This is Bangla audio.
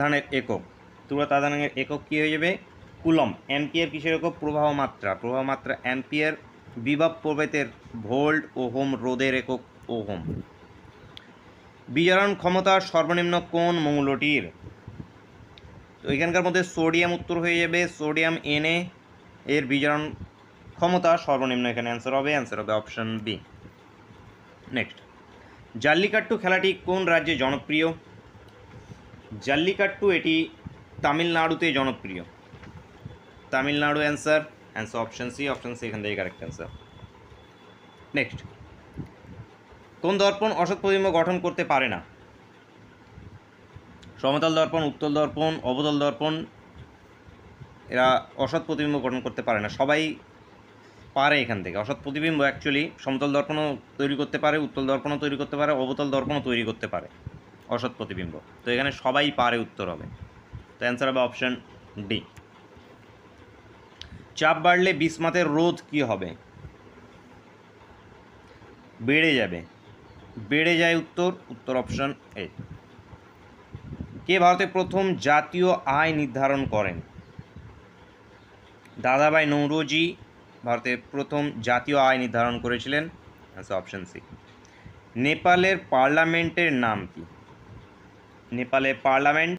আধানের একক, তীব্রতা আধানের একক কী হয়ে যাবে? কুলম্ব। অ্যাম্পিয়ার কিসের একক? প্রবাহ মাত্রা। প্রবাহ মাত্রা অ্যাম্পিয়ার। বিভব প্রভেদের ভোল্ট। ওহম রোধের একক ওহম। বিজারণ ক্ষমতা সর্বনিম্ন কোন মৌলটির? তো এখানকার মধ্যে সোডিয়াম উত্তর হয়ে যাবে। সোডিয়াম Na এর বিজারণ ক্ষমতা সর্বনিম্ন, এখানে অ্যান্সার হবে অপশন বি। নেক্সট, জাল্লিকাট্টু খেলাটি কোন রাজ্যে জনপ্রিয়? জাল্লিকাট্টু এটি তামিলনাড়ুতে জনপ্রিয়। Tamil Nadu answer option C. এখান থেকে কারেক্ট অ্যান্সার। নেক্সট, কোন দর্পণ অসৎ প্রতিবিম্ব গঠন করতে পারে না? সমতল দর্পণ, উত্তল দর্পণ, অবতল দর্পণ, এরা অসৎ প্রতিবিম্ব গঠন করতে পারে না। সবাই পারে এখান থেকে। অসৎ প্রতিবিম্ব অ্যাকচুয়ালি সমতল দর্পণও তৈরি করতে পারে, উত্তল দর্পণও তৈরি করতে পারে, অবতল দর্পণও তৈরি করতে পারে অসৎ প্রতিবিম্ব। তো এখানে সবাই পারে উত্তর হবে। তো অ্যান্সার হবে অপশন ডি। চাপ বাড়লে বিসমাথের রোধ কী হবে? বেড়ে যাবে। বেড়ে যায় উত্তর অপশন এ। কে ভারতে প্রথম জাতীয় আয় নির্ধারণ করেন? দাদাভাই নৌরোজি ভারতে প্রথম জাতীয় আয় নির্ধারণ করেছিলেন। Option C. নেপালের পার্লামেন্টের নাম কি? নেপালের পার্লামেন্ট